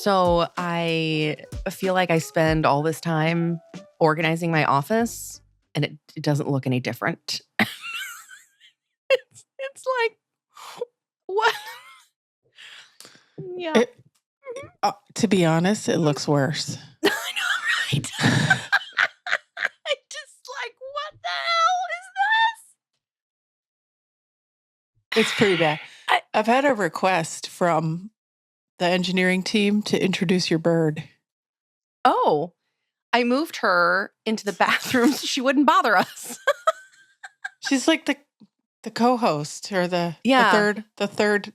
So I feel like I spend all this time organizing my office and it doesn't look any different. It's like, what? Yeah. To be honest, it looks worse. I know, right? I just like, what the hell is It's pretty bad. I've had a request from the engineering team to introduce your bird. Oh, I moved her into the bathroom so she wouldn't bother us. She's like the co-host or the third.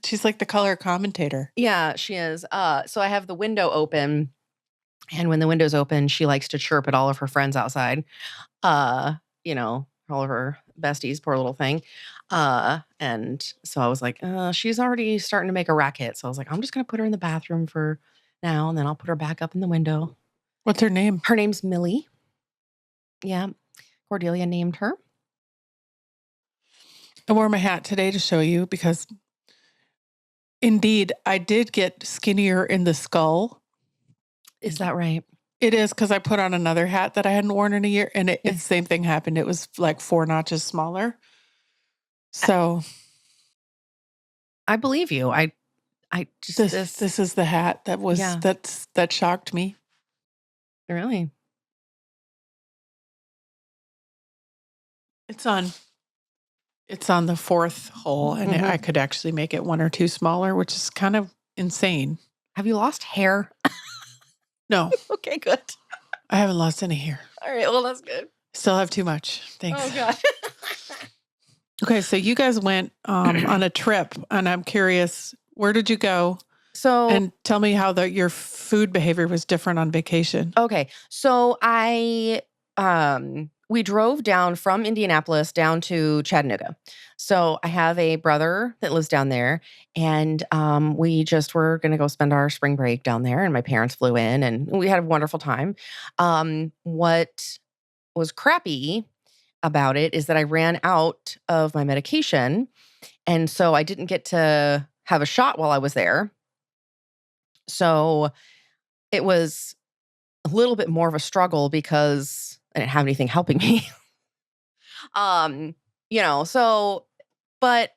She's like the color commentator. Yeah, she is. So I have the window open, and when the window's open, she likes to chirp at all of her friends outside. All of her besties, poor little thing. And so I was like, she's already starting to make a racket. So I was like, I'm just gonna put her in the bathroom for now, and then I'll put her back up in the window. What's her name? Her name's Millie. Yeah. Cordelia named her. I wore my hat today to show you because indeed I did get skinnier in the skull. Is that right? It is, because I put on another hat that I hadn't worn in a year, and it's the same thing happened. It was like 4 notches smaller. So I believe you. I just this is the hat that was that shocked me. Really? It's on the 4th hole, and I could actually make it 1 or 2 smaller, which is kind of insane. Have you lost hair? No. Okay, good. I haven't lost any hair. All right, well, that's good. Still have too much. Thanks. Oh, God. Okay, so you guys went on a trip, and I'm curious, where did you go? And tell me how your food behavior was different on vacation. Okay, so we drove down from Indianapolis down to Chattanooga. So I have a brother that lives down there, and we just were going to go spend our spring break down there, and my parents flew in, and we had a wonderful time. What was crappy about it is that I ran out of my medication, and so I didn't get to have a shot while I was there. So it was a little bit more of a struggle because I didn't have anything helping me. But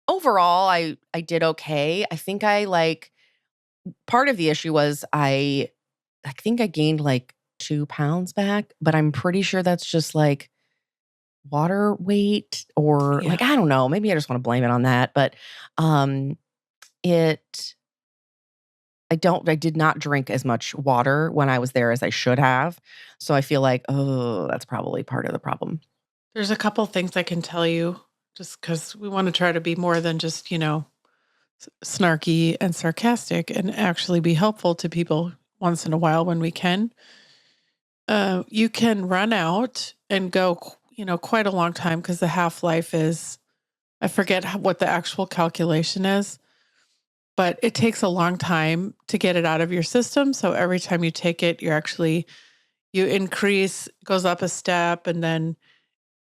overall I did okay. I think part of the issue was I think I gained like 2 pounds back, but I'm pretty sure that's just like water weight or I don't know, maybe I just want to blame it on that. But I did not drink as much water when I was there as I should have. So I feel like, that's probably part of the problem. There's a couple things I can tell you just because we want to try to be more than just, snarky and sarcastic and actually be helpful to people once in a while when we can. You can run out and go, quite a long time because the half-life is, I forget what the actual calculation is. But it takes a long time to get it out of your system. So every time you take it, you increase, goes up a step, and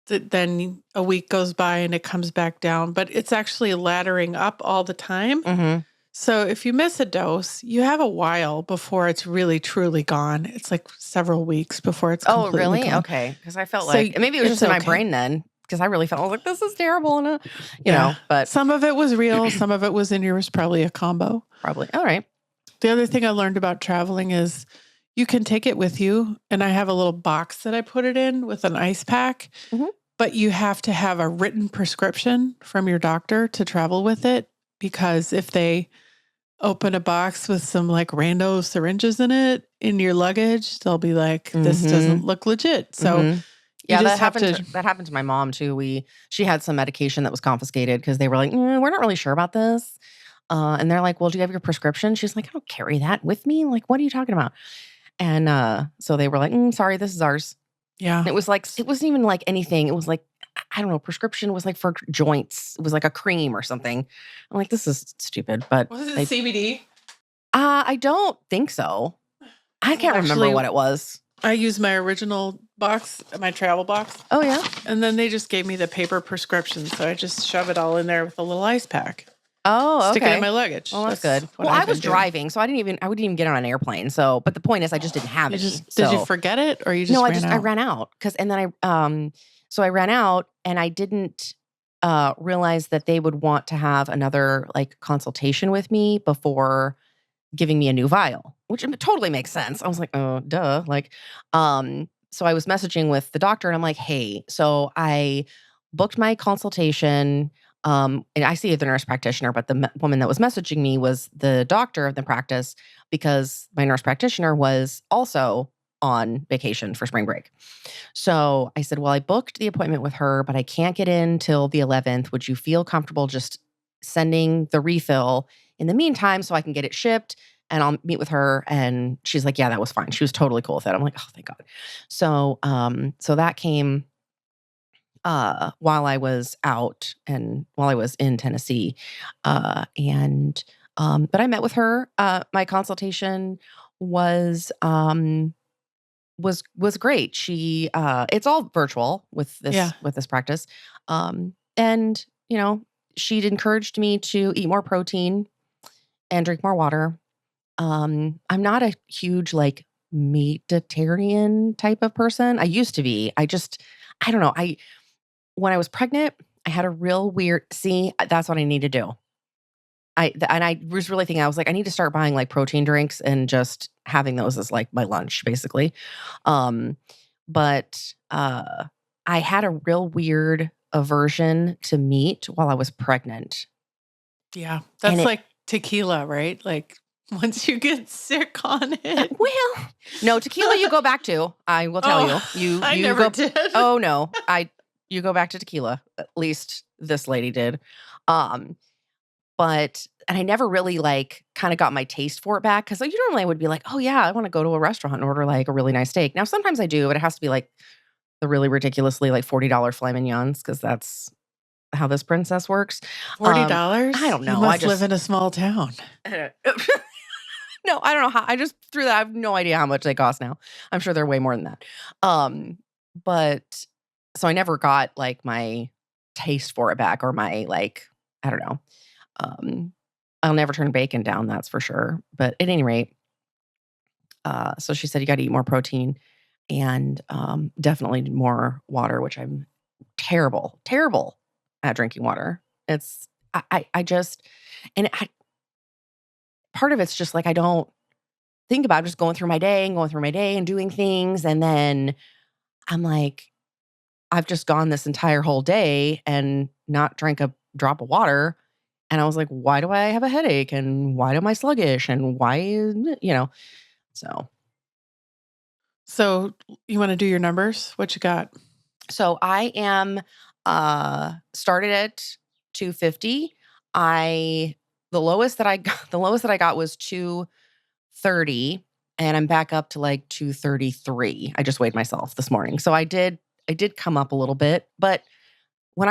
then a week goes by and it comes back down. But it's actually laddering up all the time. Mm-hmm. So if you miss a dose, you have a while before it's really, truly gone. It's like several weeks before it's completely really? gone. Okay. Because I felt like, maybe it was just in my brain then. Because I really felt, I was like, this is terrible. And, but some of it was real. Some of it was probably a combo. Probably. All right. The other thing I learned about traveling is you can take it with you. And I have a little box that I put it in with an ice pack. Mm-hmm. But you have to have a written prescription from your doctor to travel with it. Because if they open a box with some like rando syringes in it in your luggage, they'll be like, this doesn't look legit. So... Mm-hmm. Yeah, that happened to my mom too. She had some medication that was confiscated because they were like, we're not really sure about this. And they're like, well, do you have your prescription? She's like, I don't carry that with me. Like, what are you talking about? And so they were like, sorry, this is ours. Yeah. And it wasn't even like anything. It was like, I don't know, prescription was like for joints. It was like a cream or something. I'm like, this is stupid. But was it CBD? I don't think so. I can't remember what it was. I used my original box, my travel box. Oh, yeah? And then they just gave me the paper prescription. So I just shove it all in there with a little ice pack. Oh, Stick it in okay. my luggage. Well, that's That's good. what Well, I I've was been doing. driving, so I wouldn't even get on an airplane. So, but the point is, I just didn't have any. Did you So, forget it or you no, just ran I out? ran out and then so I ran out and I didn't realize that they would want to have another like consultation with me before giving me a new vial, which totally makes sense. I was like, oh, duh. Like, so I was messaging with the doctor and I'm like, hey, so I booked my consultation. And I see the nurse practitioner, but the woman that was messaging me was the doctor of the practice because my nurse practitioner was also on vacation for spring break. So I said, well, I booked the appointment with her, but I can't get in till the 11th. Would you feel comfortable just sending the refill in the meantime so I can get it shipped? And I'll meet with her. And she's like, yeah, that was fine. She was totally cool with it. I'm like, oh, thank God. So, so that came while I was out and while I was in Tennessee. And but I met with her. My consultation was was great. She it's all virtual Yeah. with this practice. And you know, she'd encouraged me to eat more protein and drink more water. I'm not a huge like meatitarian type of person. I used to be. I don't know. I When I was pregnant, I had a real weird that's what I need to do. And I was really thinking, I was like, I need to start buying like protein drinks and just having those as like my lunch, basically. Um, but I had a real weird aversion to meat while I was pregnant. Yeah. And That's like tequila, right? Like once you get sick on it. well, no, tequila you go back to. I will tell you. Oh, I You never go did. Oh no. You go back to tequila. At least this lady did. Um, and I never really like kind of got my taste for it back because like, you normally would be like, oh yeah, I want to go to a restaurant and order like a really nice steak. Now sometimes I do, but it has to be like the really ridiculously like $40 filet mignons because that's how this princess works. I $40? don't You know. I must live just in a small town. no, I don't know how. I just threw that. I have no idea how much they cost now. I'm sure they're way more than that. But so I never got like my taste for it back or my like I don't know. Um, I'll never turn bacon down, that's for sure. But at any rate, so she said you got to eat more protein and definitely more water, which I'm terrible at drinking water. It's I just and part of it's just like I don't think about just going through my day and going through my day and doing things, and then I'm like, I've just gone this entire whole day and not drank a drop of water. And I was like, why do I have a headache? And why am I sluggish? And why, so. So you want to do your numbers? What you got? So I am started at 250. I the lowest that I got was 230 and I'm back up to like 233. I just weighed myself this morning. So I did come up a little bit, but when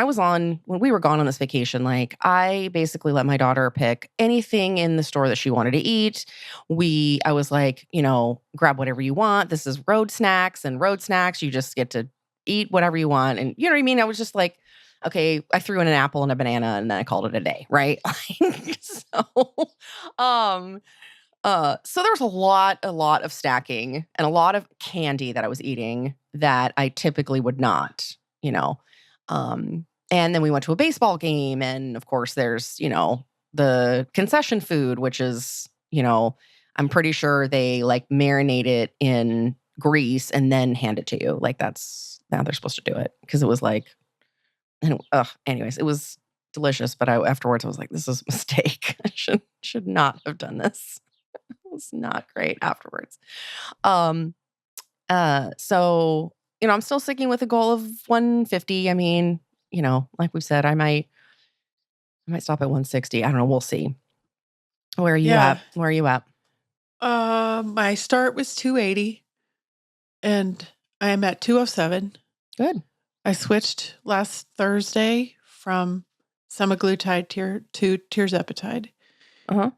we were gone on this vacation, like I basically let my daughter pick anything in the store that she wanted to eat. I was like, grab whatever you want. This is road snacks and road snacks. You just get to eat whatever you want. And you know what I mean? I was just like, okay, I threw in an apple and a banana and then I called it a day. Right. Um, so there was a lot of stacking and a lot of candy that I was eating that I typically would not, you know. And then we went to a baseball game, and of course, there's the concession food, which is I'm pretty sure they like marinate it in grease and then hand it to you. Like that's how they're supposed to do it because it was like, and anyways, it was delicious. But afterwards, I was like, this is a mistake. I should not have done this. It was not great afterwards. Um, so I'm still sticking with a goal of 150. I mean, like we said, I might stop at 160. I don't know. We'll see. Where are you Yeah. at? Where are you at? My start was 280 and I am at 207. Good. I switched last Thursday from semaglutide to tirzepatide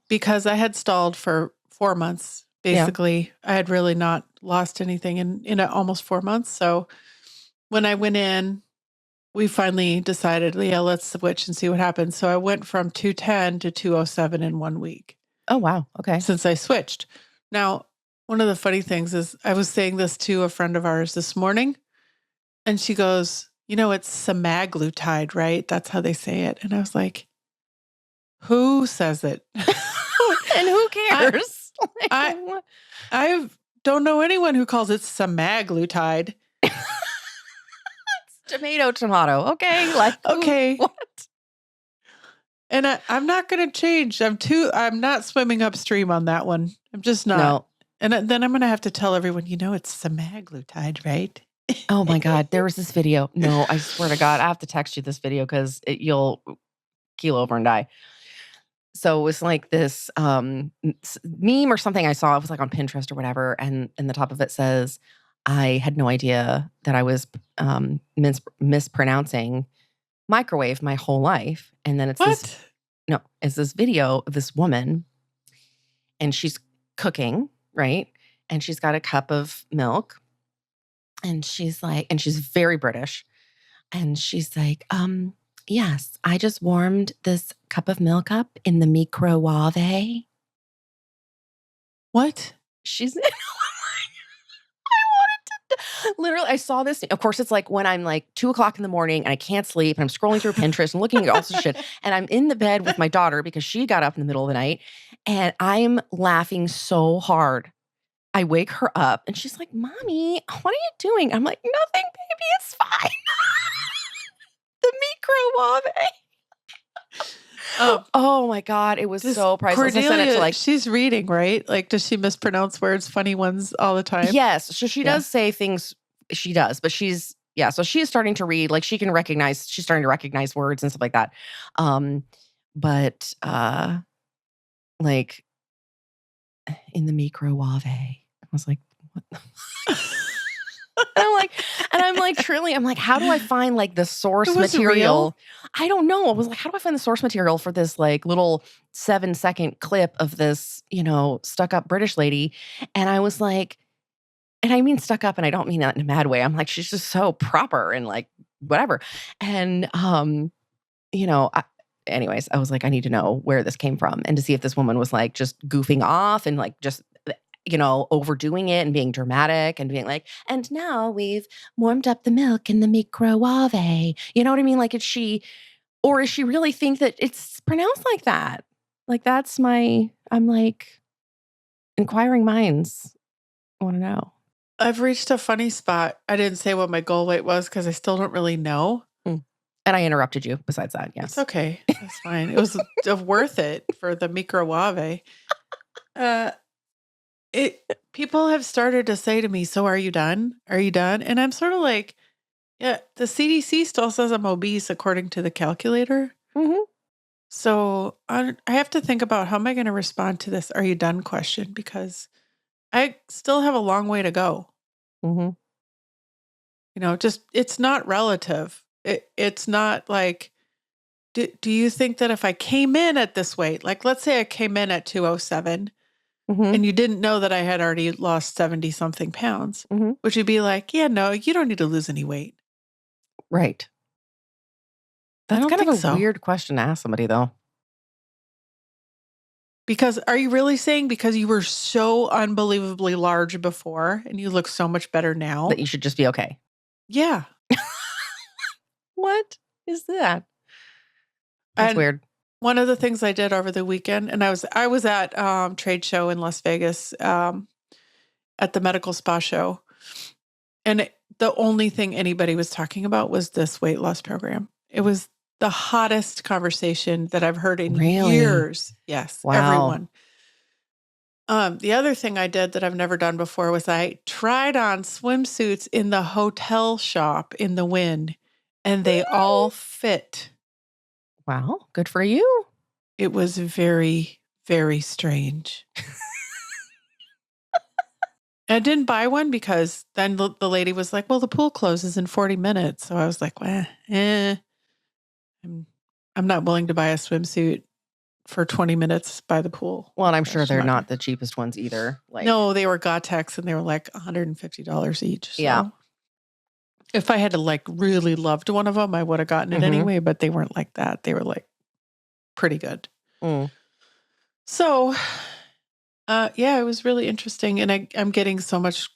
because I had stalled for 4 months. Basically, I had really not lost anything in almost 4 months. So when I went in, we finally decided, yeah, let's switch and see what happens. So I went from 210 to 207 in 1 week. Oh, wow. Okay. Since I switched. Now, one of the funny things is I was saying this to a friend of ours this morning, and she goes, it's semaglutide, right? That's how they say it. And I was like, who says it? And who cares? I don't know anyone who calls it semaglutide. Tomato. Okay. Okay. What? And I'm not going to change. I'm not swimming upstream on that one. I'm just not. No. And then I'm going to have to tell everyone, it's semaglutide, right? Oh my God. There was this video. No, I swear to God, I have to text you this video because you'll keel over and die. So it was like this meme or something I saw. It was like on Pinterest or whatever. And the top of it says, I had no idea that I was mispronouncing microwave my whole life. And then it's this video of this woman and she's cooking, right? And she's got a cup of milk and she's very British. And she's like, yes, I just warmed this cup of milk up in the microwave. What? She's literally, I saw this. Of course, it's like when I'm like 2:00 in the morning and I can't sleep and I'm scrolling through Pinterest and looking at all this shit. And I'm in the bed with my daughter because she got up in the middle of the night and I'm laughing so hard. I wake her up and she's like, Mommy, what are you doing? I'm like, nothing, baby, it's fine. The microwave. Oh my God, it was so priceless. Cordelia, I sent it to she's reading, right? Like, does she mispronounce words, funny ones all the time? Yes. So she does say things, she does, but so she is starting to read, like she's starting to recognize words and stuff like that. Like in the microwave, I was like, what the I'm like, truly, I'm like, how do I find like the source material? Real? I don't know. I was like, how do I find the source material for this like little 7-second clip of this, stuck up British lady? And I was like, and I mean stuck up, and I don't mean that in a bad way. I'm like, she's just so proper and like whatever. And anyways, I was like, I need to know where this came from and to see if this woman was like just goofing off and like just overdoing it and being dramatic and being like, and now we've warmed up the milk in the microwave. You know what I mean? Like, is she really think that it's pronounced like that? Like, I'm like, inquiring minds want to know. I've reached a funny spot. I didn't say what my goal weight was because I still don't really know. And I interrupted you besides that. Yes. It's okay. That's fine. It was worth it for the microwave. People have started to say to me, so are you done? Are you done? And I'm sort of like, yeah, the CDC still says I'm obese according to the calculator. Mm-hmm. So I have to think about how am I going to respond to this are you done question because I still have a long way to go. Mm-hmm. It's not relative. It's not like, do you think that if I came in at this weight, like let's say I came in at 207, mm-hmm. and you didn't know that I had already lost 70 something pounds, mm-hmm. would you be like, yeah, no, you don't need to lose any weight? Right. That's kind of a weird question to ask somebody though. Because are you really saying because you were so unbelievably large before and you look so much better now that you should just be okay? Yeah. What is that? That's weird. One of the things I did over the weekend, and I was at trade show in Las Vegas at the medical spa show, and the only thing anybody was talking about was this weight loss program. It was the hottest conversation that I've heard in years. Yes, wow. Everyone. The other thing I did that I've never done before was I tried on swimsuits in the hotel shop in the Wynn, and they all fit. Wow, good for you. It was very, very strange. I didn't buy one because then the lady was like, well, the pool closes in 40 minutes. So I was like, well, I'm not willing to buy a swimsuit for 20 minutes by the pool. Well, and I'm sure they're not the cheapest ones either. No, they were Gore-Tex and they were like $150 each. So. Yeah. If I had to like really loved one of them, I would have gotten it anyway, but they weren't like that. They were like pretty good. So, yeah, it was really interesting. And I'm getting so much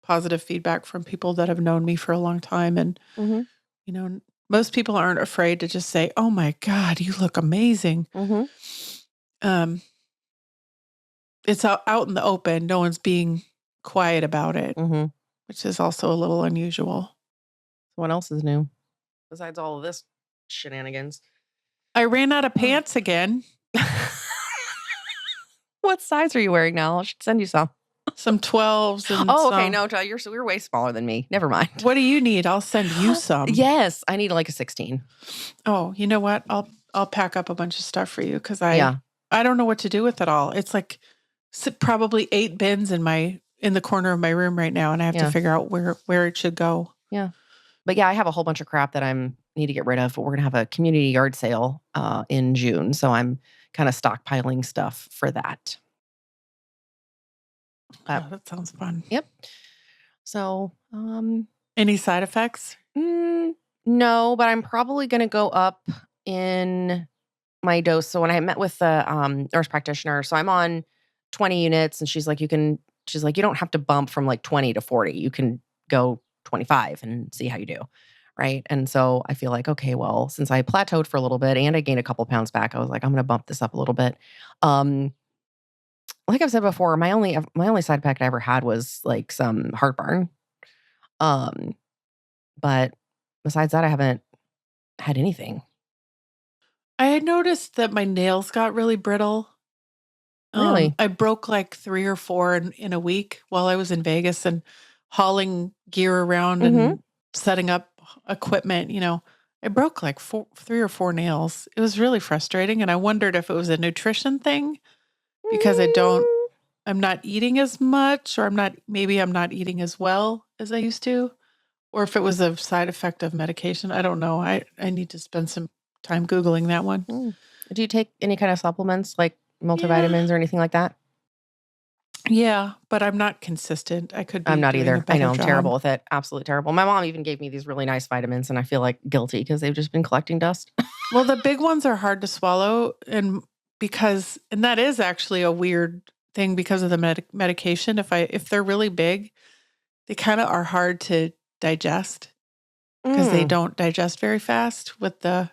positive feedback from people that have known me for a long time. And, you know, most people aren't afraid to just say, oh my God, you look amazing. It's out in the open. No one's being quiet about it, which is also a little unusual. What else is new besides all of this shenanigans? I ran out of pants again. What size are you wearing now? I should send you some. Some 12s. And okay. No, you're way smaller than me. Never mind. What do you need? I'll send you some. Yes, I need like a 16. Oh, you know what? I'll pack up a bunch of stuff for you because I don't know what to do with it all. It's like probably 8 bins in the corner of my room right now, and I have to figure out where it should go. Yeah. But yeah, I have a whole bunch of crap that need to get rid of, but we're going to have a community yard sale in June. So I'm kind of stockpiling stuff for that. That sounds fun. Yep. So, any side effects? No, but I'm probably going to go up in my dose. So when I met with the nurse practitioner, so I'm on 20 units and she's like, you don't have to bump from like 20 to 40. You can go 25 and see how you do. Right. And so I feel like, okay, well, since I plateaued for a little bit and I gained a couple pounds back, I was like, I'm going to bump this up a little bit. Like I've said before, my only side effect I ever had was like some heartburn. But besides that, I haven't had anything. I had noticed that my nails got really brittle. Really? I broke like 3 or 4 in a week while I was in Vegas and hauling gear around and setting up equipment. You know, I broke like 3 or 4 nails. It was really frustrating. And I wondered if it was a nutrition thing because I'm not eating as much, or maybe I'm not eating as well as I used to, or if it was a side effect of medication. I don't know. I need to spend some time Googling that one. Do you take any kind of supplements like multivitamins or anything like that? Yeah, but I'm not consistent. I could be I'm not doing either. a better I know I'm job. terrible with it. Absolutely terrible. My mom even gave me these really nice vitamins and I feel like guilty because they've just been collecting dust. Well, the big ones are hard to swallow and that is actually a weird thing because of the medication. If they're really big, they kind of are hard to digest because they don't digest very fast with the...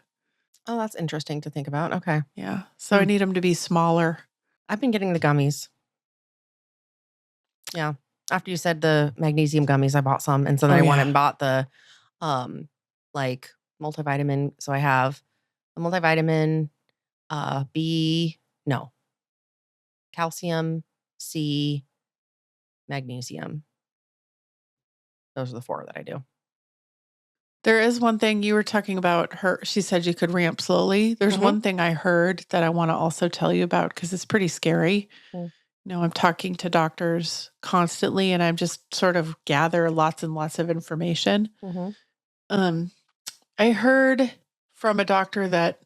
Oh, that's interesting to think about. Okay. Yeah. So I need them to be smaller. I've been getting the gummies. Yeah. After you said the magnesium gummies, I bought some. And so then I went and bought the like multivitamin. So I have a multivitamin, calcium, C, magnesium. Those are the 4 that I do. There is one thing you were talking about she said you could ramp slowly. There's one thing I heard that I want to also tell you about because it's pretty scary. You know, I'm talking to doctors constantly and I'm just sort of gather lots and lots of information. I heard from a doctor that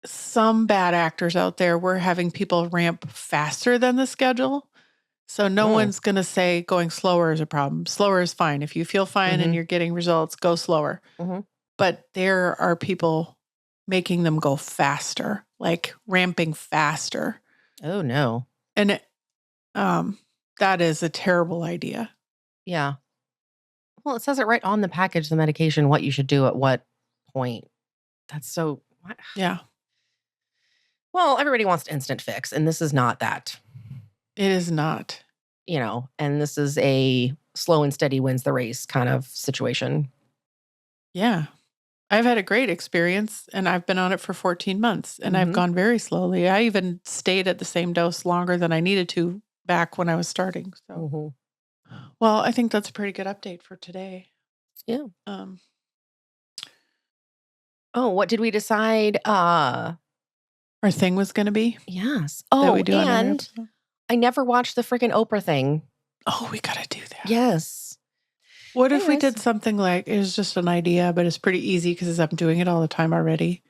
some bad actors out there were having people ramp faster than the schedule. So no one's going to say going slower is a problem. Slower is fine. If you feel fine and you're getting results, go slower. But there are people making them go faster, like ramping faster. Oh, no. And that is a terrible idea. Yeah. Well, it says it right on the package, the medication, what you should do at what point. That's so... Yeah. Well, everybody wants an instant fix, and this is not that. It is not. You know, and this is a slow and steady wins the race kind of situation. Yeah. I've had a great experience, and I've been on it for 14 months, and I've gone very slowly. I even stayed at the same dose longer than I needed to back when I was starting. So, well, I think that's a pretty good update for today. Yeah. Oh, what did we decide? Our thing was going to be? Yes. Oh, and I never watched the freaking Oprah thing. Oh, we got to do that. Yes. What if we did something like, it was just an idea, but it's pretty easy because I'm doing it all the time already.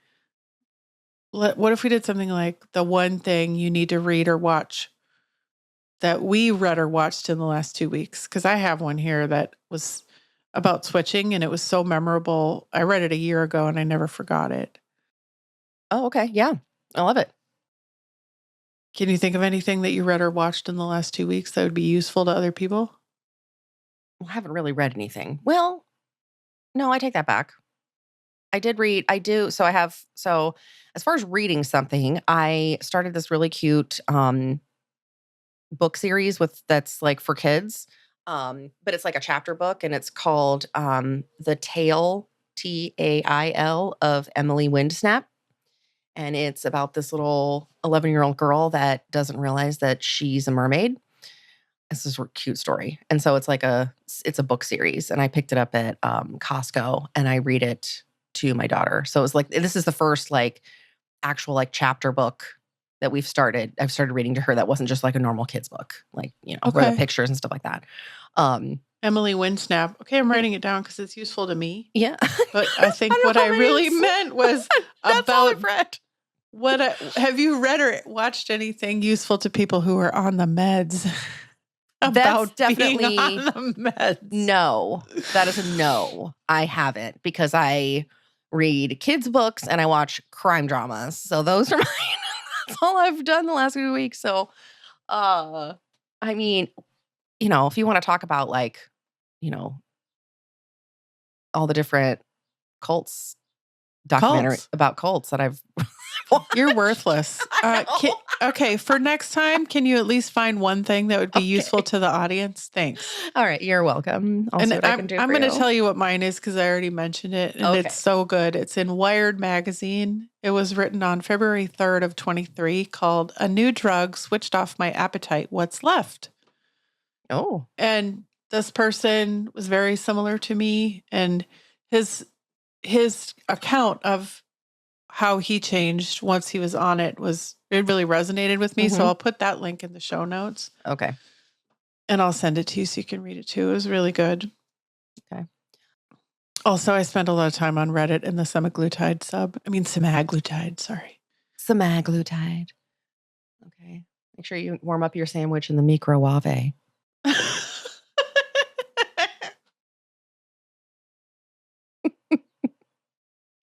What if we did something like the one thing you need to read or watch that we read or watched in the last 2 weeks? Because I have one here that was about switching, and it was so memorable. I read it a year ago and I never forgot it. Oh, okay. Yeah. I love it. Can you think of anything that you read or watched in the last 2 weeks that would be useful to other people? Well, I haven't really read anything. Well, no, I take that back. I did read, I do. So as far as reading something, I started this really cute book series that's like for kids. But it's like a chapter book and it's called The Tale, Tail of Emily Windsnap. And it's about this little 11-year-old girl that doesn't realize that she's a mermaid. It's this cute story. And so it's a book series. And I picked it up at Costco and I read it to my daughter. So it was like, this is the first like actual like chapter book that I've started reading to her that wasn't just like a normal kid's book, like, where the Okay. pictures and stuff like that. Emily Windsnap. Okay, I'm writing it down because it's useful to me. Yeah. But I think I don't what know I how really many- meant was That's all about I've read. have you read or watched anything useful to people who are on the meds? That's About being definitely on the meds. no. That is a no. I haven't because I read kids' books and I watch crime dramas. So those are mine. That's all I've done the last few weeks. So, I mean, if you want to talk about like, all the different cults documentary Cults. about cults that I've You're worthless. I know. Okay, for next time, can you at least find one thing that would be useful to the audience? Thanks. All right, you're welcome. I'll see what I can do I'm for going to you. tell you what mine is because I already mentioned it, and Okay. it's so good. It's in Wired magazine. It was written on February 3rd of 23, called "A New Drug Switched Off My Appetite. What's Left?" Oh. And this person was very similar to me, and his account of how he changed once he was on it really resonated with me. So Mhm. I'll put that link in the show notes. Okay. And I'll send it to you so you can read it too. It was really good. Okay. Also, I spent a lot of time on Reddit in the semaglutide, sorry. Semaglutide. Okay. Make sure you warm up your sandwich in the microwave.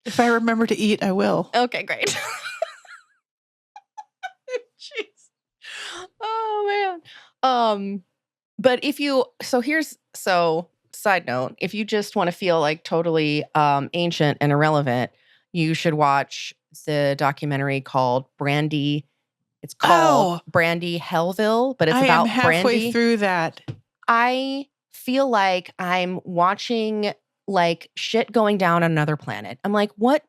If I remember to eat, I will. Okay, great. Jeez. Oh man. But side note, if you just want to feel like totally ancient and irrelevant, you should watch the documentary called Brandy. It's called Brandy Hellville, but it's I about am halfway Brandy. through that. I feel like I'm watching like shit going down on another planet. I'm like, what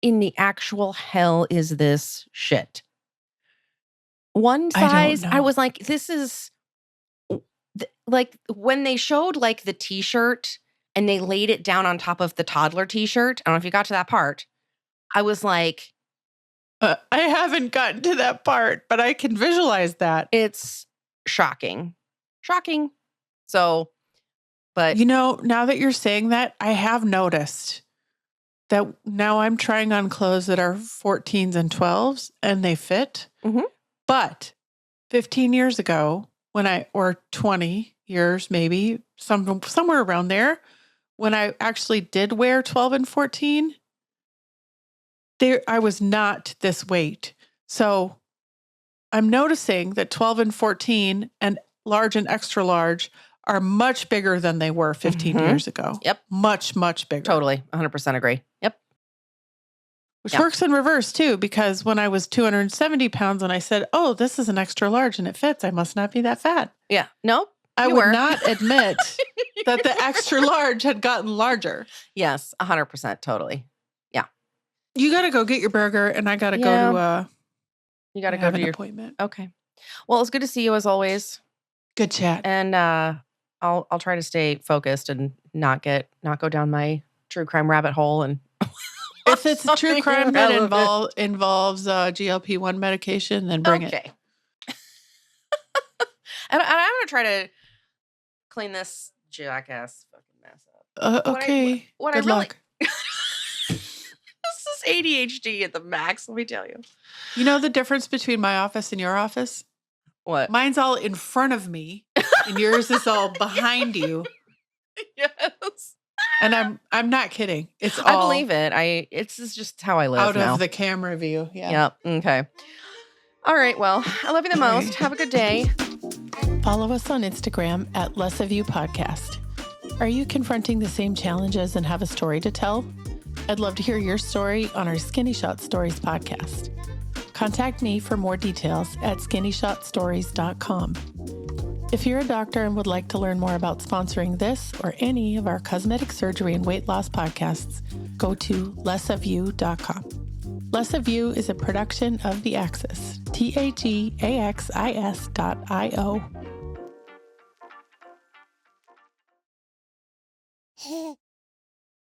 in the actual hell is this shit? One size, I was like, this is like when they showed like the t-shirt and they laid it down on top of the toddler t-shirt. I don't know if you got to that part. I was like, I haven't gotten to that part, but I can visualize that. it's shocking. Shocking. So, but now that you're saying that, I have noticed that now I'm trying on clothes that are 14s and 12s and they fit. Mhm. But 15 years ago, or 20 years, maybe somewhere around there, when I actually did wear 12 and 14, I was not this weight. So I'm noticing that 12 and 14 and large and extra large are much bigger than they were 15 years ago. Yep. Much, much bigger. Totally. 100% agree. Yep. Which works in reverse too, because when I was 270 pounds and I said, oh, this is an extra large and it fits, I must not be that fat. Yeah. Nope. I would not admit that the extra large had gotten larger. Yes. 100%. Totally. Yeah. You got to go get your burger and I got to go to you got to go to your appointment. Okay. Well, it's good to see you as always. Good chat. And I'll try to stay focused and not go down my true crime rabbit hole. And if it's a true crime that involves GLP-1 medication, then bring it. Okay. and I'm gonna try to clean this jackass fucking mess up. Okay. Good luck. This is ADHD at the max. Let me tell you. You know the difference between my office and your office? What? Mine's all in front of me, and yours is all behind you. Yes. And I'm not kidding. It's I all believe it. It's just how I live out now. of the camera view. Yeah. Yep. Okay. All right. Well, I love you the most. Have a good day. Follow us on Instagram at Less of You Podcast. Are you confronting the same challenges and have a story to tell? I'd love to hear your story on our Skinny Shot Stories podcast. Contact me for more details at skinnyshotstories.com. If you're a doctor and would like to learn more about sponsoring this or any of our cosmetic surgery and weight loss podcasts, go to lessofyou.com. Less of You is a production of The Axis, TAGAXIS.io.